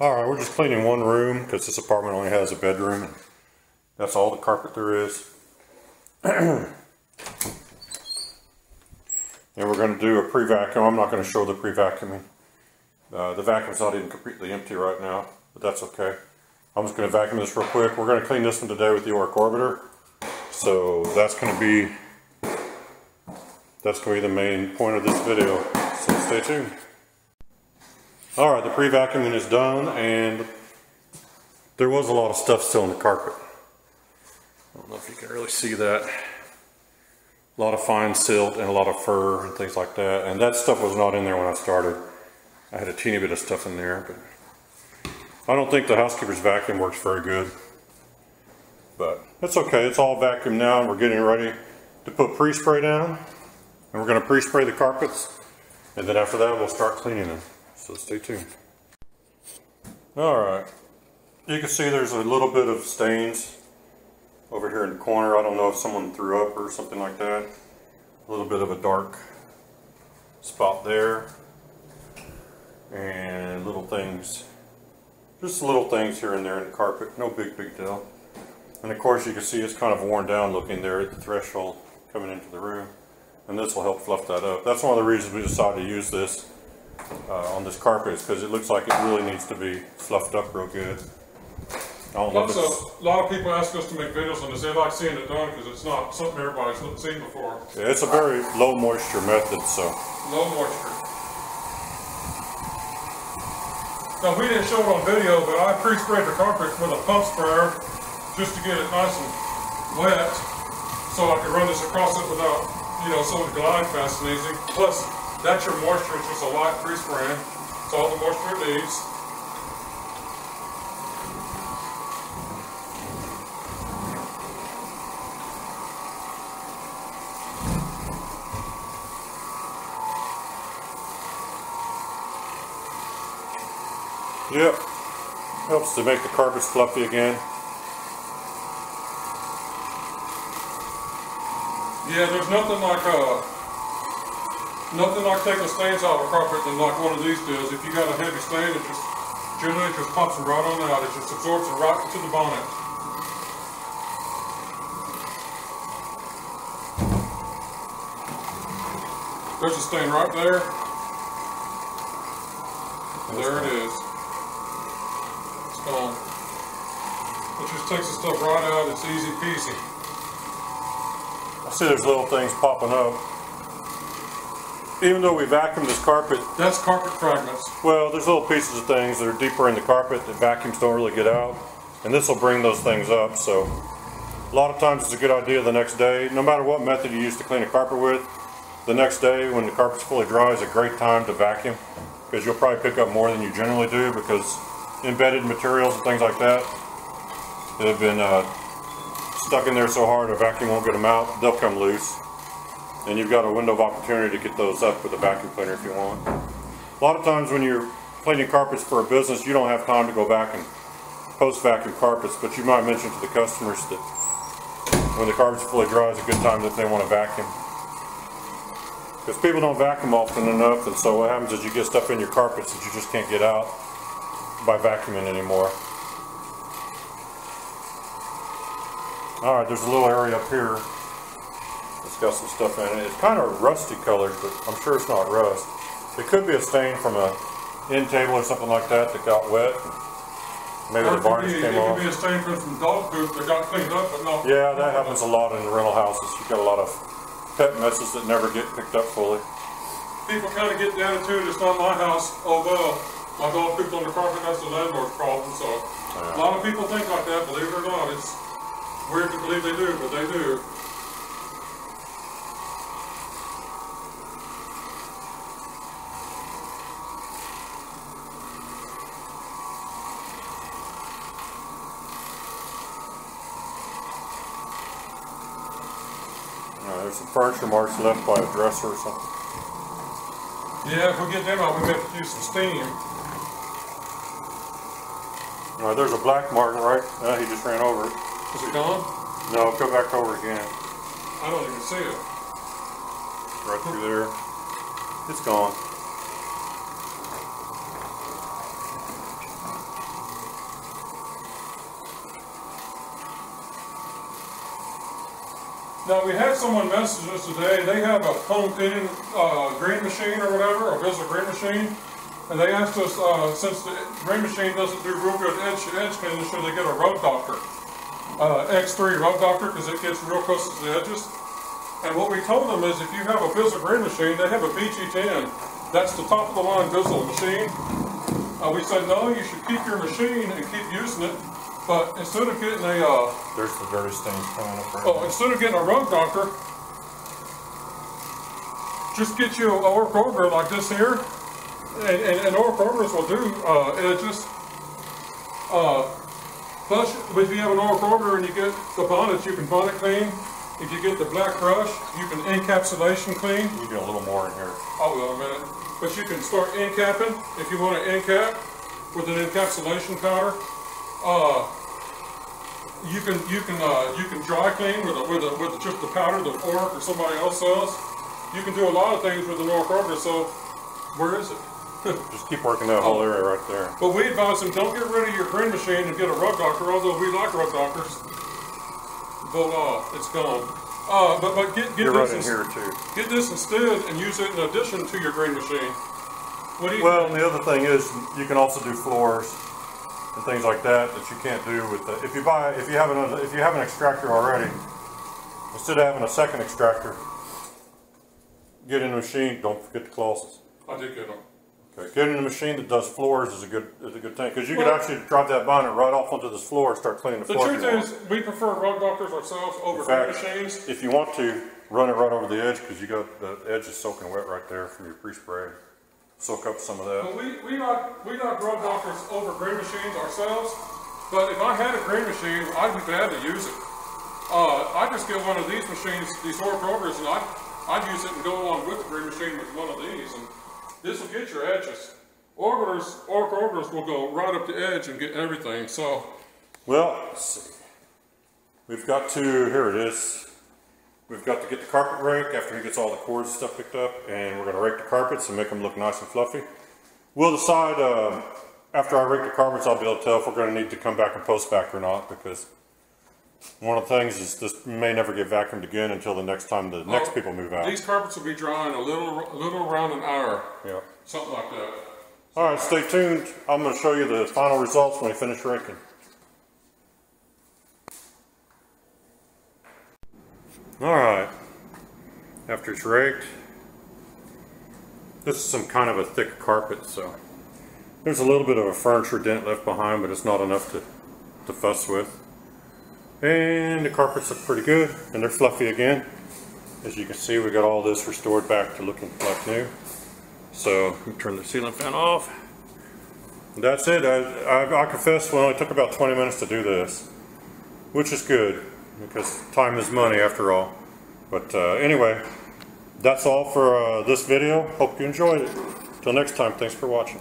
Alright, we're just cleaning one room because this apartment only has a bedroom. And that's all the carpet there is. And we're going to do a pre-vacuum. I'm not going to show the pre-vacuuming. The vacuum's not even completely empty right now, but that's okay. I'm just going to vacuum this real quick. We're going to clean this one today with the Oreck Orbiter. So that's going to be the main point of this video. So stay tuned. Alright, the pre-vacuuming is done, and there was a lot of stuff still in the carpet. I don't know if you can really see that. A lot of fine silt and a lot of fur and things like that. And that stuff was not in there when I started. I had a teeny bit of stuff in there, but I don't think the housekeeper's vacuum works very good. But it's okay, it's all vacuumed now, and we're getting ready to put pre-spray down. And we're going to pre-spray the carpets, and then after that we'll start cleaning them. So stay tuned. Alright, you can see there's a little bit of stains over here in the corner. I don't know if someone threw up or something like that. A little bit of a dark spot there. And little things, just little things here and there in the carpet. No big deal. And of course you can see it's kind of worn down looking there at the threshold coming into the room. And this will help fluff that up. That's one of the reasons we decided to use this on this carpet, is because it looks like it really needs to be fluffed up real good. A lot of people ask us to make videos on this. They like seeing it done because it's not something everybody's seen before. Yeah, it's a very low moisture method, so. Low moisture. Now we didn't show it on video, but I pre-sprayed the carpet with a pump sprayer just to get it nice and wet, so I could run this across it without, so it glide fast and easy. Plus, that's your moisture. It's just a light pre-spraying. It's all the moisture it needs. Yep, helps to make the carpets fluffy again. Yeah, there's nothing like taking stains out of a carpet than like one of these does. If you got a heavy stain, it just generally pops them right on out. It just absorbs it right into the bonnet. There's a stain right there. And there it is. It's gone. It just takes the stuff right out. It's easy peasy. I see there's little things popping up. Even though we vacuumed this carpet. That's carpet fragments. Well, there's little pieces of things that are deeper in the carpet that vacuums don't really get out. And this will bring those things up. So a lot of times it's a good idea the next day, no matter what method you use to clean a carpet with, the next day when the carpet's fully dry is a great time to vacuum. Because you'll probably pick up more than you generally do, because embedded materials and things like that have been stuck in there so hard a vacuum won't get them out. They'll come loose. And you've got a window of opportunity to get those up with a vacuum cleaner if you want. A lot of times when you're cleaning carpets for a business, you don't have time to go back and post-vacuum carpets, but you might mention to the customers that when the carpet's fully dry is a good time that they want to vacuum. Because people don't vacuum often enough, and so what happens is you get stuff in your carpets that you just can't get out by vacuuming anymore. Alright, there's a little area up here. It's got some stuff in it. It's kind of rusty colored, but I'm sure it's not rust. It could be a stain from a end table or something like that got wet. Maybe the varnish came off. It could be a stain from some dog poop that got cleaned up, but not. Yeah, that happens a lot in rental houses. You've got a lot of pet messes that never get picked up fully. People kind of get down into it. It's not my house. Oh well, my dog pooped on the carpet. That's the landlord's problem. So yeah. A lot of people think like that. Believe it or not, it's weird to believe they do, but they do. There's some furniture marks left by a dresser or something. Yeah, if we get them out, we have to use some steam. Alright, there's a black mark, right? He just ran over it. Is it gone? No, go back over again. I don't even see it. Right through there. It's gone. Now we had someone message us today. They have a home cleaning green machine or whatever, a visible green machine, and they asked us since the green machine doesn't do real good edge cleaning, should they get a rub doctor, X3 rub doctor, because it gets real close to the edges. And what we told them is if you have a visible green machine, they have a BG10. That's the top of the line visible machine. We said no, you should keep your machine and keep using it. But instead of getting a there's the dirty stains coming up right now. Instead of getting a rub doctor, just get you a Oreck auger like this here, and Oreck augers will do edges. Plus, if you have an Oreck auger and you get the bonnet, you can bonnet clean. If you get the black brush, you can encapsulation clean. You get a little more in here. I will in a minute. But you can start encapping if you want to encap with an encapsulation powder. You can dry clean with just the powder that Oreck or somebody else sells. You can do a lot of things with an Oreck auger. So where is it? Just keep working that whole area right there. But we advise them, don't get rid of your green machine and get a rub doctor. Although we like rub doctors, voila, it's gone. But get You're this right in here too. Get this instead and use it in addition to your green machine. What do you Well, and the other thing is you can also do floors and things like that you can't do with the, if you have an extractor already, instead of having a second extractor, get in a machine. Don't forget the clauses. I did get them. Okay, getting a machine that does floors is a good thing, because you could actually drop that bonnet right off onto this floor and start cleaning the floor. The truth is, we prefer rub doctors ourselves over green machines. If you want to, run it right over the edge, because you got the edge is soaking wet right there from your pre-spray. Soak up some of that. Well, we like rub doctors over green machines ourselves, but if I had a green machine, I'd be glad to use it. I just get one of these machines, these Oreck augers, and I'd use it and go along with the green machine with one of these, and this will get your edges. Oreck augers will go right up the edge and get everything. So, well, let's see. We've got to, here it is. We've got to get the carpet rake after he gets all the cords and stuff picked up, and we're going to rake the carpets and make them look nice and fluffy. We'll decide after I rake the carpets, I'll be able to tell if we're going to need to come back and post back or not, because one of the things is this may never get vacuumed again until the next time the next people move out. These carpets will be drying a little around an hour. Yeah. Something like that. All right, stay tuned. I'm going to show you the final results when we finish raking. All right, after it's raked, this is some kind of a thick carpet, so there's a little bit of a furniture dent left behind, but it's not enough to fuss with. And the carpets look pretty good, and they're fluffy again. As you can see, we got all this restored back to looking like new. So, let me turn the ceiling fan off. That's it. I confess, well, it only took about 20 minutes to do this, which is good, because time is money after all. But anyway, that's all for this video. Hope you enjoyed it. Till next time, thanks for watching.